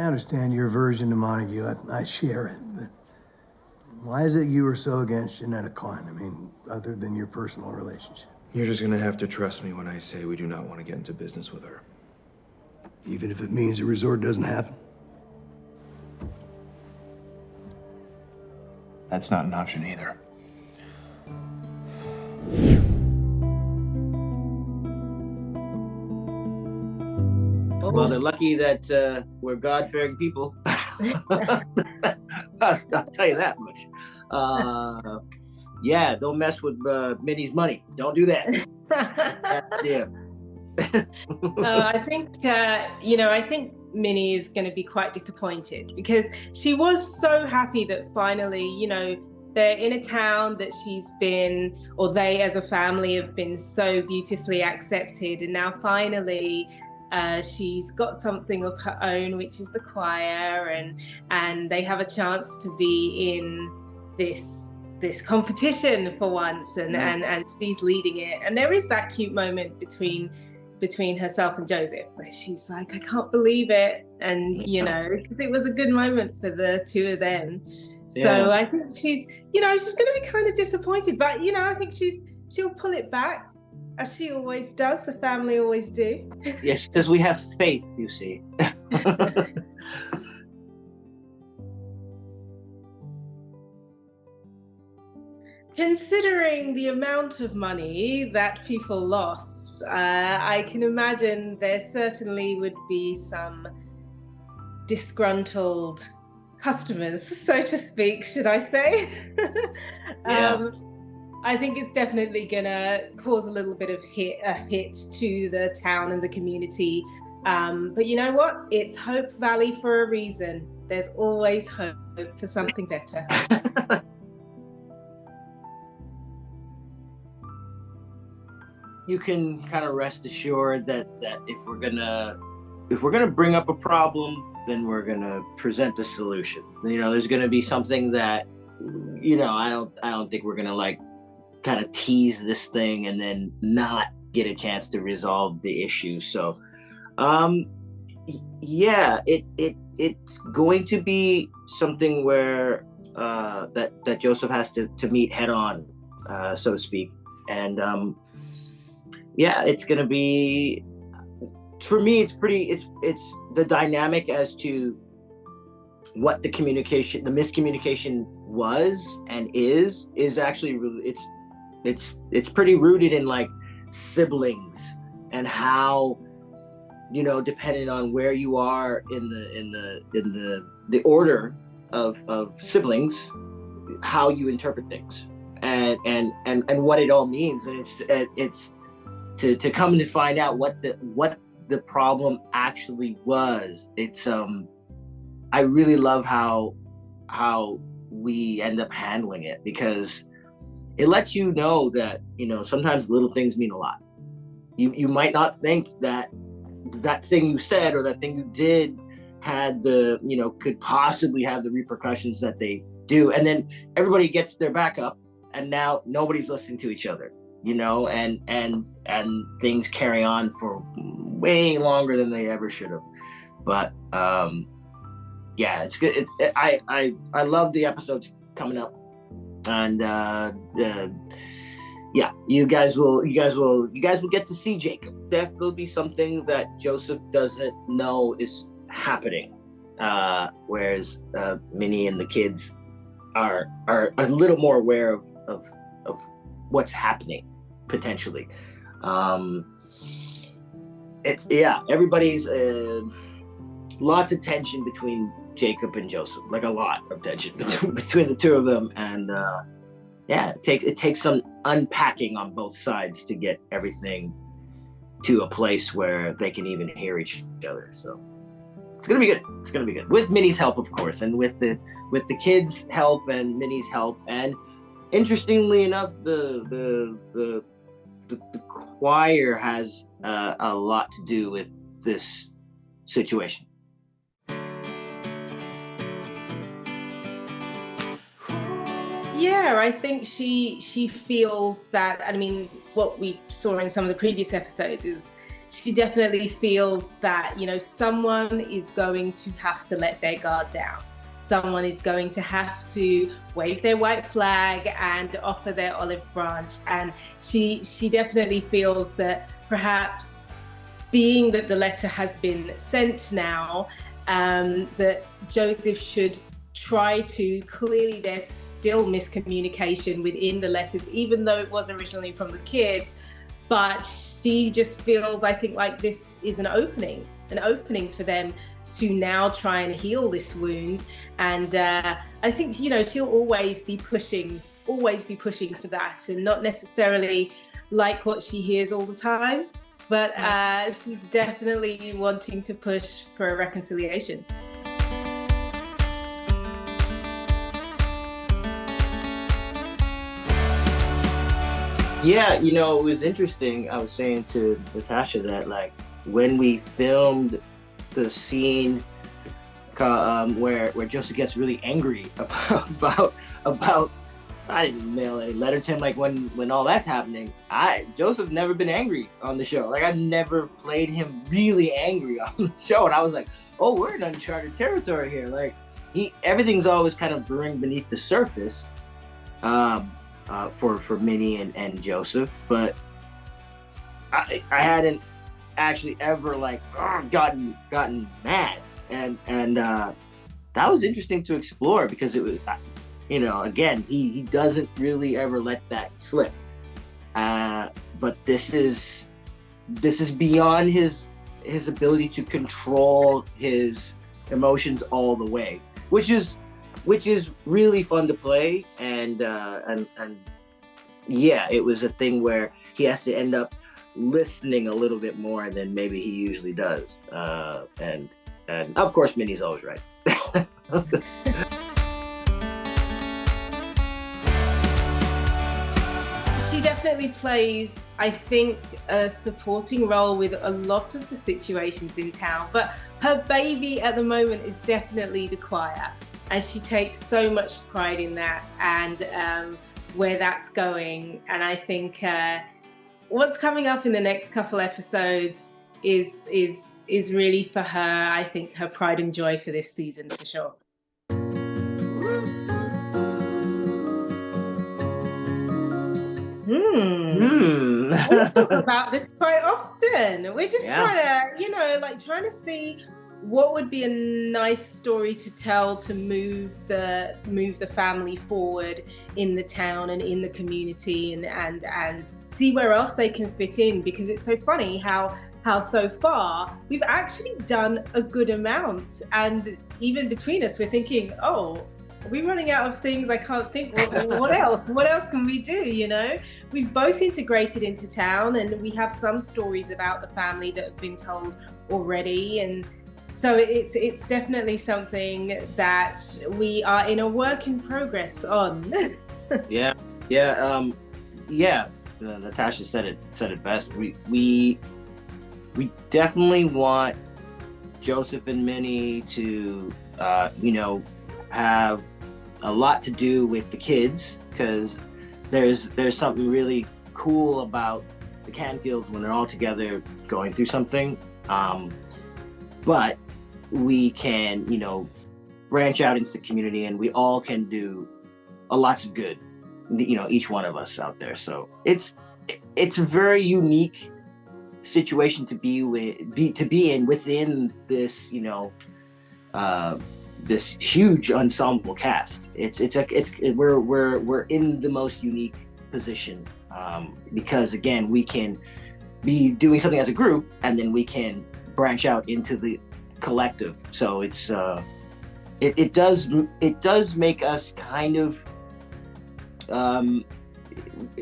understand your aversion to Montague. I share it, but why is it you were so against Jeanetta Klein? I mean, other than your personal relationship. You're just gonna have to trust me when I say we do not want to get into business with her. Even if it means the resort doesn't happen? That's not an option either. Well, they're lucky that we're God-fearing people. I'll tell you that much. Yeah, don't mess with Minnie's money. Don't do that. Yeah. I think, I think Minnie is going to be quite disappointed because she was so happy that finally, they're in a town that she's been, or they as a family have been so beautifully accepted. And now finally, she's got something of her own, which is the choir, and they have a chance to be in this competition for once, and she's leading it. And there is that cute moment between herself and Joseph where she's like, I can't believe it, and because it was a good moment for the two of them. So I think she's going to be kind of disappointed, but I think she'll pull it back, as she always does. The family always do. Yes, because we have faith, you see. Considering the amount of money that people lost, I can imagine there certainly would be some disgruntled customers, so to speak, should I say. Yeah. I think it's definitely gonna cause a little bit of a hit to the town and the community. But you know what? It's Hope Valley for a reason. There's always hope for something better. You can kind of rest assured that if we're gonna bring up a problem, then we're gonna present the solution. There's gonna be something that, I don't think we're gonna kind of tease this thing and then not get a chance to resolve the issue. So, yeah, it's going to be something where that Joseph has to meet head on, so to speak, and yeah, it's gonna be, for me, it's the dynamic as to what the miscommunication was and is actually really, it's pretty rooted in siblings and how, depending on where you are in the order of siblings, how you interpret things and what it all means. And it's to come to find out what the problem actually was. It's I really love how we end up handling it, because it lets you know that sometimes little things mean a lot. You might not think that thing you said or that thing you did had could possibly have the repercussions that they do, and then everybody gets their back up and now nobody's listening to each other. And things carry on for way longer than they ever should have. But yeah, it's good. I love the episodes coming up, and yeah, you guys will get to see Jacob. That will be something that Joseph doesn't know is happening, whereas Minnie and the kids are a little more aware of what's happening. Potentially. Everybody's lots of tension between Jacob and Joseph, a lot of tension between the two of them, and it takes some unpacking on both sides to get everything to a place where they can even hear each other. So it's gonna be good with Minnie's help, of course, and with the kids' help and Minnie's help. And interestingly enough, the choir has a lot to do with this situation. Yeah, I think she feels that. I mean, what we saw in some of the previous episodes is she definitely feels that, you know, someone is going to have to let their guard down. Someone is going to have to wave their white flag and offer their olive branch. And she definitely feels that perhaps, being that the letter has been sent now, that Joseph should try to, clearly there's still miscommunication within the letters, even though it was originally from the kids, but she just feels, I think, like this is an opening for them to now try and heal this wound. And I think, you know, she'll always be pushing for that, and not necessarily like what she hears all the time, but she's definitely wanting to push for a reconciliation. Yeah, you know, it was interesting. I was saying to Natasha that, like, when we filmed the scene where Joseph gets really angry about I didn't mail any letter to him, like when all that's happening, Joseph never been angry on the show. Like, I've never played him really angry on the show, and I was like, oh, we're in uncharted territory here. Like, everything's always kind of brewing beneath the surface. For Minnie and Joseph, but I hadn't actually ever like gotten mad, and that was interesting to explore, because it was, you know, again, he doesn't really ever let that slip, but this is beyond his ability to control his emotions all the way, which is really fun to play, and yeah, it was a thing where he has to end up listening a little bit more than maybe he usually does, and of course Minnie's always right. She definitely plays, I think, a supporting role with a lot of the situations in town, but her baby at the moment is definitely the choir. And she takes so much pride in that, and where that's going. And I think what's coming up in the next couple episodes is really for her, I think, her pride and joy for this season, for sure. We talk about this quite often. We're just trying to see what would be a nice story to tell to move the family forward in the town and in the community, and see where else they can fit in, because it's so funny how so far we've actually done a good amount, and even between us we're thinking, oh, are we running out of things? I can't think. What else can we do? You know, we've both integrated into town, and we have some stories about the family that have been told already, and so it's definitely something that we are in a work in progress on. Yeah. Natasha said it best. We definitely want Joseph and Minnie to have a lot to do with the kids, because there's something really cool about the Canfields when they're all together going through something. But we can, branch out into the community, and we all can do a lot of good, each one of us out there. So it's a very unique situation to be in within this, this huge ensemble cast. We're in the most unique position, because again, we can be doing something as a group, and then we can branch out into the collective. So it's it does make us kind of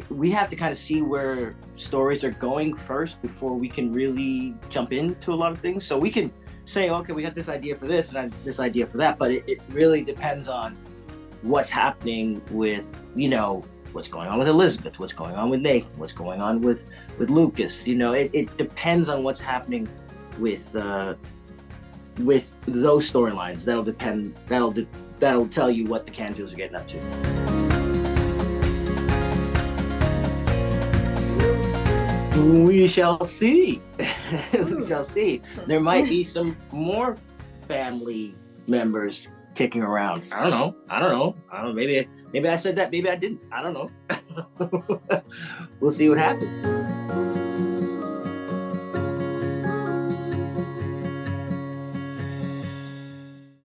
we have to kind of see where stories are going first before we can really jump into a lot of things. So we can say, okay, we got this idea for this and this idea for that, but it really depends on what's happening with, what's going on with Elizabeth, what's going on with Nathan, what's going on with Lucas. It depends on what's happening with those storylines. That'll tell you what the Canfields are getting up to. We shall see. We shall see. There might be some more family members kicking around. I don't know. Maybe I said that. Maybe I didn't. I don't know. We'll see what happens.